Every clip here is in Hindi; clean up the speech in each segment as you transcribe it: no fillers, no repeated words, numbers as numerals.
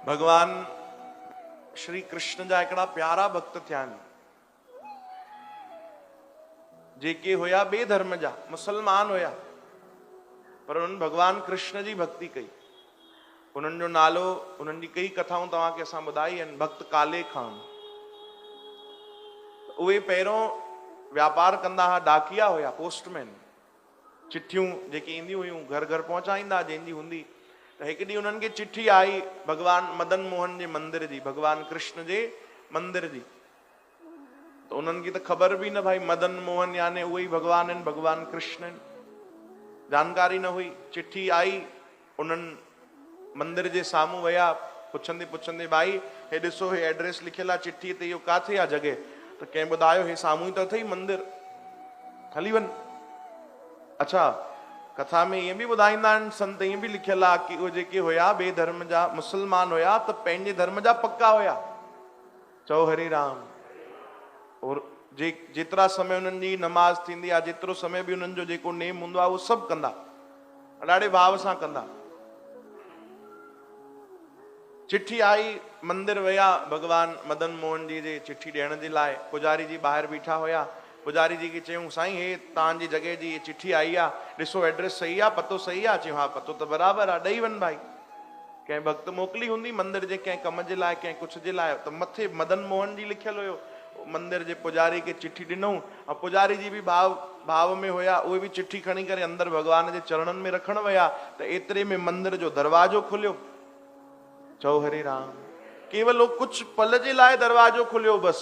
भगवान श्री कृष्ण जा एकड़ा प्यारा भक्त थियान जेके होया बे धर्म जा मुसलमान होया पर उन्हनि भगवान कृष्ण जी भक्ति कई। उन्हनि जो नालो उन्हनि जी कई कथाऊं तव्हांखे असां ॿुधाई आहिनि। भक्त काले खान उहे पहिरों व्यापार कंदा हुआ, डाकिया हुया, पोस्टमैन। चिट्ठियूं जेकी ईंदियूं हुयूं घर घर पहुचाईंदा जंहिंजी हूंदी। त हिकु ॾींहुं उन्हनि खे चिट्ठी आई भगवान मदन मोहन जे मंदिर जी, भगवान कृष्ण जे मंदिर जी। त उन्हनि खे त ख़बर बि न भाई मदन मोहन यानी उहे ई भगवान आहिनि, भगवान कृष्ण आहिनि, जानकारी न हुई। चिट्ठी आई, उन्हनि मंदिर जे साम्हूं विया, पुछंदे पुछंदे भाई हे ॾिसो हे एड्रेस लिखियल आहे चिट्ठी ते, इहो किथे आहे जॻह? त कंहिं ॿुधायो हे साम्हूं ई त अथई मंदिर, हली वञ। अच्छा, कथा में ईअं बि ॿुधाईंदा आहिनि, संत ईअं बि लिखियल आहे कि उहे जेके हुया ॿिए धर्म जा मुसलमान हुया त पंहिंजे धर्म जा पक्का हुया। चओ हरे राम। और जेतिरा समय उन्हनि जी नमाज़ थींदी आहे, जेतिरो समय बि उन्हनि जो जेको नेम हूंदो आहे उहो सभु कंदा, ॾाढे भाव सां कंदा। चिट्ठी आई, मंदिर विया भगवान मदन मोहन जी जे चिट्ठी ॾियण जे लाइ। पुजारी जी ॿाहिरि बीठा हुया। पुजारी जी खे चयूं साईं हे तव्हांजी जॻह जी ये चिट्ठी आई आहे, ॾिसो एड्रेस सही आहे, पतो सही आहे? चयूं हा पतो त बराबरि आहे, ॾेई वञ भाई। कंहिं भक्त मोकिली हूंदी मंदिर जे कंहिं कम जे लाइ, कंहिं कुझु जे लाइ, त मथे मदन मोहन जी लिखियल हुयो। मंदिर जे पुजारी खे चिट्ठी ॾिनऊं ऐं पुजारी जी बि भाव में हुया। उहे बि चिट्ठी खणी करे अंदरि भगवान जे चरणनि में रखण विया त एतिरे में मंदिर जो दरवाजो खुलियो। चओ हरे राम। केवल कुछ पल जे लाइ दरवाजो खुलियो बस,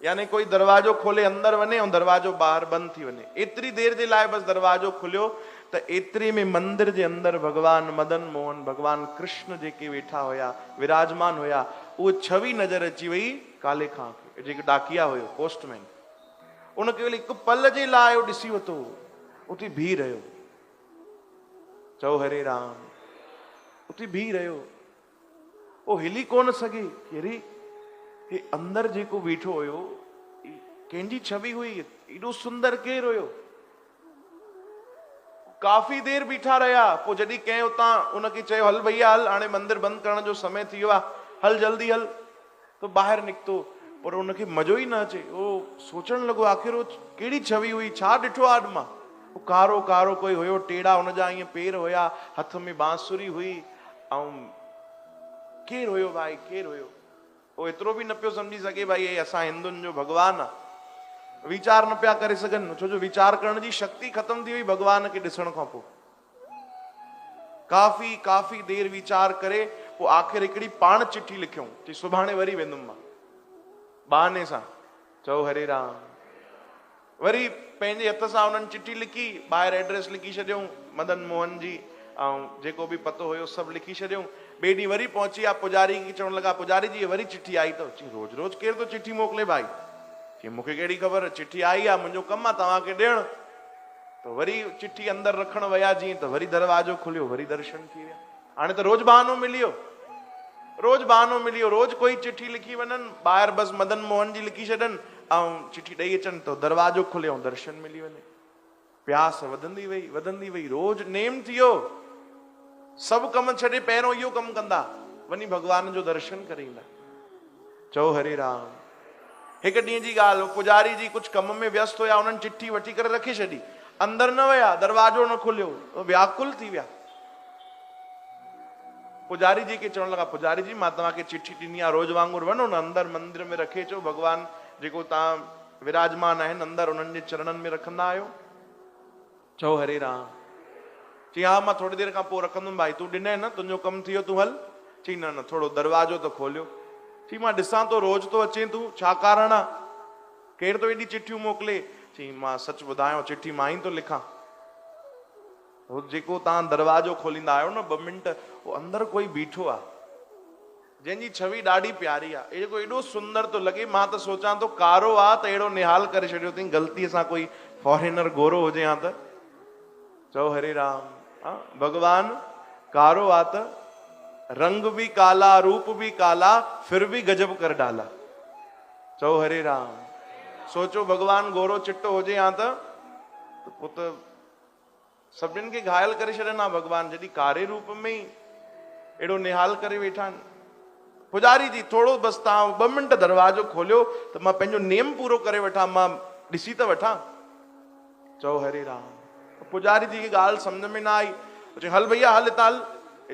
यानी कोई दरवाजो खोले अंदर वञे ऐं दरवाजो ॿाहिरि बंदि थी वञे, एतिरी देर जे लाइ बस दरवाजो खुलियो त एतिरे में मंदिर जे अंदरि भगवान मदन मोहन, भगवान कृष्ण जेके वेठा हुया, विराजमान हुया, उहो छवि नज़र अची वई काले खां खे, जेके डाकिया हुयो, पोस्टमैन। उन केवल हिकु पल जे लाइ उहो ॾिसी वरितो, उते बीह रहियो। चओ हरे राम। उते बीह रहियो, वो हिली कोन सघे कि अरे हे अंदर जेको बीठो हुयो कंहिंजी छवि हुई, एॾो सुंदर केरु हुयो? काफ़ी देर बीठा रहिया। पोइ जॾहिं कंहिं उतां उनखे चयो हल भैया हल, हाणे मंदिर बंदि करण जो समय थी वियो आहे, हल जल्दी हल, तो ॿाहिरि निकितो। पर उनखे मज़ो ई न अचे। उहो सोचणु लॻो आख़िर उहो कहिड़ी छवि हुई, छा ॾिठो आहे अॼु मां? उहो कारो कारो कोई हुयो, टेड़ा हुनजा ईअं पेर हुया, हथ में बांसुरी हुई, ऐं केरु हुयो भाई, केरु हुयो? उहो एतिरो बि न पियो सम्झी सघे भाई हे असां हिंदुनि जो भॻवानु आहे। वीचार न पिया करे सघनि, छो जो वीचार करण जी शक्ति ख़तम थी वई भॻवान खे ॾिसण खां पोइ। काफ़ी देर वीचार करे पोइ आख़िर हिकिड़ी पाण चिठी लिखियऊं, चई सुभाणे वरी वेंदुमि मां बहाने सां। चओ हरे राम। वरी पंहिंजे हथ सां उन्हनि चिठी लिखी, ॿाहिरि एड्रेस लिखी छॾियऊं मदन मोहन जी, ऐं जेको बि पतो हुयो सभु लिखी छॾियऊं। ॿिए ॾींहुं वरी पहुची विया, पुजारी खे चवणु लॻा पुजारी जी वरी चिठी आई अथव। चई रोज़ रोज़ केरु थो चिठी मोकिले भाई? चई मूंखे कहिड़ी ख़बर, चिठी आई आहे, मुंहिंजो कमु आहे तव्हांखे ॾियणु। त वरी चिठी अंदरि रखण विया जीअं, त वरी दरवाजो खुलियो, वरी दर्शन थी विया। हाणे त रोज़ बहानो मिलियो, रोज़ बहानो मिलियो, रोज़ कोई चिठी लिखी वञनि, ॿाहिरि बसि मदन मोहन जी लिखी छॾनि ऐं चिठी ॾेई अचनि, त दरवाजो खुले ऐं दर्शन मिली वञे। प्यास वधंदी वई, रोज़ नेम थी वियो। सभु कम छॾे पहिरियों इहो कमु कंदा, वञी भॻवान जो दर्शन करे ईंदा। चओ हरे राम। हिकु ॾींहं जी ॻाल्हि, पुजारी जी कुझु कम में व्यस्त हुया, उन्हनि चिठी वठी करे रखी छॾी, अंदरि न विया, दरवाजो न खुलियो, व्याकुल थी विया। पुजारी जी खे चवणु लॻा पुजारी जी मां तव्हांखे चिठी ॾिनी आहे, रोज़ वांगुरु वञो न अंदरि मंदिर में रखे अचो, भॻवान जेको तव्हां विराजमान आहिनि अंदरि उन्हनि जे चरणनि में रखंदा आहियो। चओ हरे राम। चई हा मां थोरी देरि खां पोइ रखंदुमि भाई, तूं ॾिनई न, तुंहिंजो कमु थी वियो, तूं हल। चई न थोरो दरवाजो त खोलियो। चई मां ॾिसां थो रोज़ तो अचे तूं, छा कारण आहे? केरु तो एॾी चिठियूं मोकिले? चई मां सच ॿुधायो चिठी मां ई थो लिखां। जेको तव्हां दरवाजो खोलींदा आहियो न 2 मिंट, उहो अंदरि कोई बीठो आहे जंहिंजी छवि ॾाढी प्यारी आहे, जेको एॾो सुंदर थो लॻे, मां त सोचां थो कारो आहे त अहिड़ो निहाल करे छॾियो अथई, ग़लतीअ सां कोई फॉरेनर गोरो हुजे हा त। चओ हरे राम। भगवान कारो आहे त रंग भी काला, रूप भी काला, फिर भी गजब कर डाला। चओ हरे राम। सोचो भगवान गोरो चिट्टो हुजे हा त पोइ त सभिनि खे घायल करे छॾनि हा भगवान, जॾहिं कारे रूप में ई एॾो निहाल करे वेठा आहिनि। पुजारी जी थोड़ो बस तव्हां 2 मिंट दरवाजो खोलियो तो मां पंहिंजो नेम पूरो करे वठां, मां ॾिसी त वठां। चओ हरे राम। पुजारी जी की ॻाल्हि सम्झ में न आई। चई हल भैया हल हितां हल,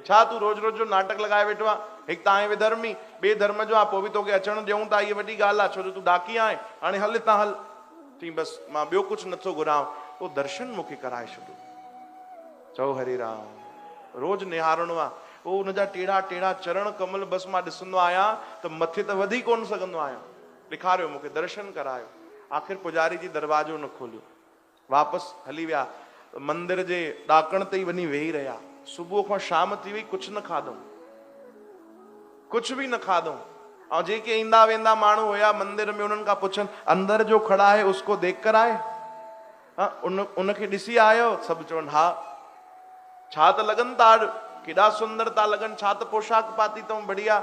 छा तूं रोज रोज जो नाटक लगाए वेठो आहे? हिकु त आहे विधर्मी, ॿिए धर्म जो आहे, पोइ बि तोखे अचणु ॾियूं था, इहा वॾी ॻाल्हि आहे, छो जो तूं डाकी आहे। हाणे हल हितां हल। चई बसि मां ॿियो कुझु नथो घुरां, पोइ दर्शन मूंखे कराए छॾो। चओ हरे राम। रोज निहारणो आहे, उहो हुनजा टेढ़ा टेढ़ा चरण कमल बसि मां ॾिसंदो आहियां त मथे त वधी कोन सघंदो आहियां। ॾेखारियो मूंखे, दर्शन करायो। आख़िर पुजारी जी दरवाजो न खोलियो, वापसि हली विया। मंदिर जे ॾाकण ते ई वञी वेही रहिया। सुबुह खां शाम थी वई, कुझु न खाधऊं, कुझु बि न खाधऊं। ऐं जेके ईंदा वेंदा माण्हू हुया मंदिर में, उन्हनि खां पुछनि अंदर जो खड़ा है उसको देख कर आए? उनखे ॾिसी आयो? सभु चवनि हा। छा त लॻनि था, केॾा सुंदर था लॻनि, छा त पोशाक पाती अथऊं बढ़िया,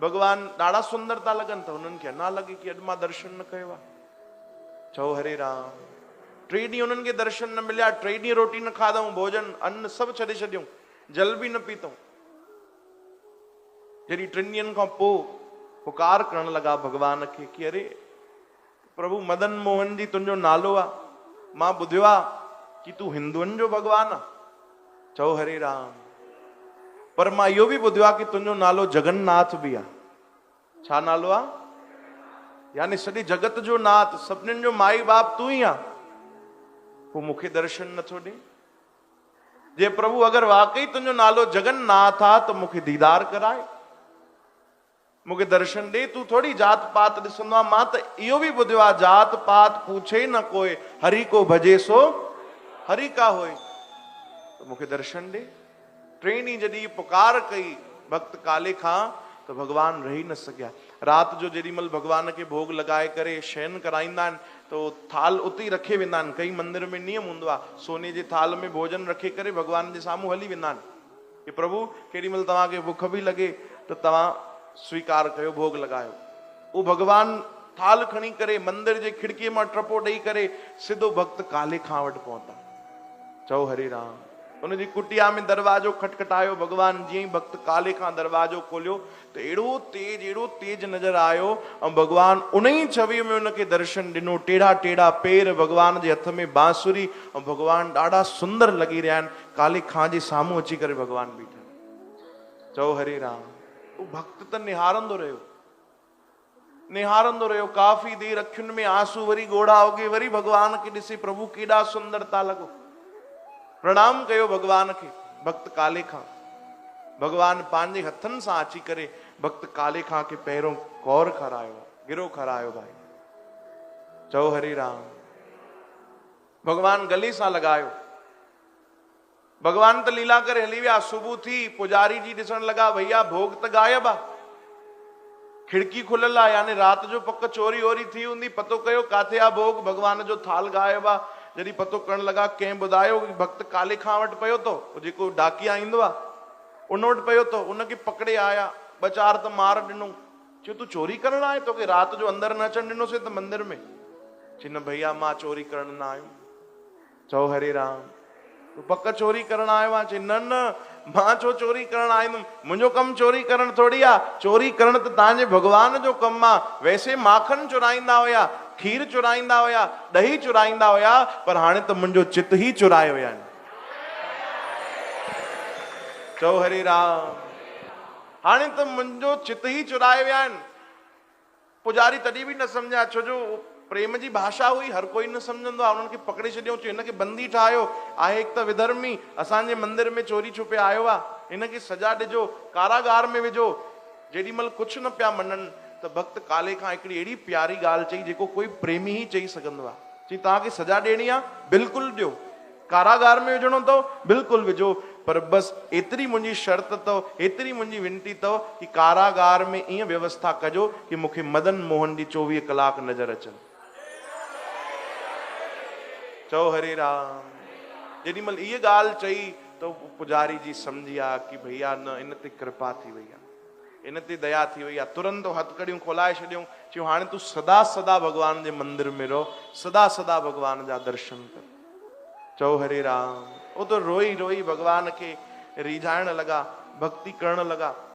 भॻवान ॾाढा सुंदर था लॻनि। त हुननि खे अञा लॻे कि अॼु मां दर्शन न कयो आहे। चओ हरे राम। 3 ॾींहं उन्हनि खे दर्शन न मिलिया, 3 ॾींहं रोटी न खाधऊं, भोजन अन्न सभु छॾे छॾियऊं, जल बि न पीतऊं। जॾहिं 3 ॾींहंनि खां पोइ पुकार करण लॻा भॻवान खे कि अरे प्रभु मदन मोहन जी तुंहिंजो नालो आहे, मां ॿुधियो आहे कि तूं हिंदुअनि जो भॻवानु आहे। चओ हरे राम। पर मां इहो बि ॿुधियो आहे कि तुंहिंजो नालो जगन्नाथ बि आहे। छा नालो आहे? यानी सॼे जगत जो नाथ, सभिनीनि जो माई बाप तूं ई आहे। पोइ मूंखे दर्शन नथो ॾे? जे प्रभु अगरि वाकई तुंहिंजो नालो जगन्नाथ आहे त मूंखे दीदार कराए, मूंखे दर्शन ॾे। तूं थोरी जात पात ॾिसंदो आहे। मां त इहो बि ॿुधियो आहे जात पात पूछे न कोई, हरि को भजे सो हरि का होए। त मूंखे दर्शन ॾे। 3 ॾींहं जॾहिं पुकार कई भक्त काले खां त भॻवान रही न सघिया। राति जो जेॾी महिल भॻवान खे भोग लॻाए करे शयन कराईंदा आहिनि त थाल उते ई रखे वेंदा आहिनि। कई मंदिर में नियम हूंदो आहे, सोने जे थाल में भोजन रखे करे भॻवान जे साम्हूं हली वेंदा आहिनि कि प्रभु केॾी महिल तव्हांखे बुख बि लॻे त तव्हां स्वीकार कयो, भोग लॻायो। उहो भॻवान थाल खणी करे मंदिर जे खिड़कीअ मां टपो ॾेई करे सिधो भक्त काले खां वटि पहुता। चओ हरे राम। उनजी कुटिया में दरवाजो खटखटायो। भॻवान जीअं ई भक्त काले खां दरवाजो खोलियो त अहिड़ो तेज नज़र आयो ऐं भॻवान उन ई छवि में उनखे दर्शन ॾिनो। टेढ़ा टेढ़ा पेर, भॻवान जे हथ में बांसुरी, ऐं भॻवान ॾाढा सुंदर लॻी रहिया आहिनि। काले खां जे साम्हूं अची करे भॻवान बीठा। चओ हरे राम। उहो भक्त त निहारंदो रहियो, निहारंदो रहियो। काफ़ी देर अखियुनि में आंसू वरी ॻोढ़ा उगे, वरी भॻवान खे ॾिसी प्रभु केॾा सुंदर था लॻो। प्रणाम कयो भॻवान खे भक्त काले खां। भॻवान पंहिंजे हथनि सां अची करे भक्त काले खां खे पहिरियों कौर खारायो, गिरो खारायो। भाई चओ हरे राम। भॻवान गले सां लॻायो। भॻवान त लीला करे हली विया। सुबुह थी, पुजारी जी ॾिसण लॻा, भैया भोग त गायब आहे, खिड़की खुलियल आहे, यानी राति जो पक चोरी वोरी थी हूंदी। पतो कयो काथे आहे भोग? भॻवान जो थाल गायब आहे। जॾहिं पतो करण लॻा, कंहिं ॿुधायो कि भक्त काले खां वटि पियो तो, जेको डाकिया ईंदो आहे उन वटि पियो तो। उनखे पकड़े आया, 2-4 त मार ॾिनो। चयो तूं चोरी करण आयो? तोखे राति जो अंदरि न अचणु ॾिनोसीं त मंदिर में? चई न भैया मां चोरी करण न आयो। चओ हरे राम। तूं पक चोरी करण आयो आहे? चई न न, मां छो चोरी करण आयुमि, मुंहिंजो कमु चोरी करण थोरी आहे। चोरी करण त तव्हांजे भॻवान जो कमु आहे। वैसे माखन चुराईंदा हुया, खीर चुराईंदा हुया, ॾही चुराईंदा हुया, पर हाणे त मुंहिंजो चित ई चुराए विया आहिनि। चओ हरे राम। हाणे त मुंहिंजो चित ई चुराए विया आहिनि। पुजारी तॾहिं बि न सम्झा, छो जो प्रेम जी भाषा हुई, हर कोई न सम्झंदो आहे। उन्हनि खे पकड़े छॾियो, चयो हिनखे बंदी ठाहियो, आहे हिकु त विधर्मी, असांजे मंदिर में चोरी छुपे आयो आहे, हिनखे सजा ॾिजो, कारागार में विझो। जेॾी महिल कुझु न पिया मञनि त भक्त काले खां हिकिड़ी अहिड़ी प्यारी ॻाल्हि चई जेको कोई प्रेमी ई चई सघंदो आहे। चई तव्हांखे सजा ॾियणी आहे, बिल्कुलु ॾियो। कारागार में विझणो अथव, बिल्कुलु विझो, पर बसि एतिरी मुंहिंजी शर्त अथव, एतिरी मुंहिंजी विनती अथव कि कारागार में ईअं व्यवस्था कजो कि मूंखे मदन मोहन जी 24 कलाक नज़र अचनि। चओ हरे राम। जेॾी महिल इहा ॻाल्हि चई त पुजारी जी सम्झी विया कि भैया न, इन ते कृपा थी वई आहे, इन ते दया थी वई आहे। तुरंत हथकड़ियूं खोलाए छॾियूं। चयो हाणे तूं सदा सदा भॻवान जे मंदिर में रहो, सदा सदा भॻवान जा दर्शन कर। चओ हरे राम। वो तो रोई रोई भॻवान खे रिझाइण लॻा, भक्ति करण लॻा।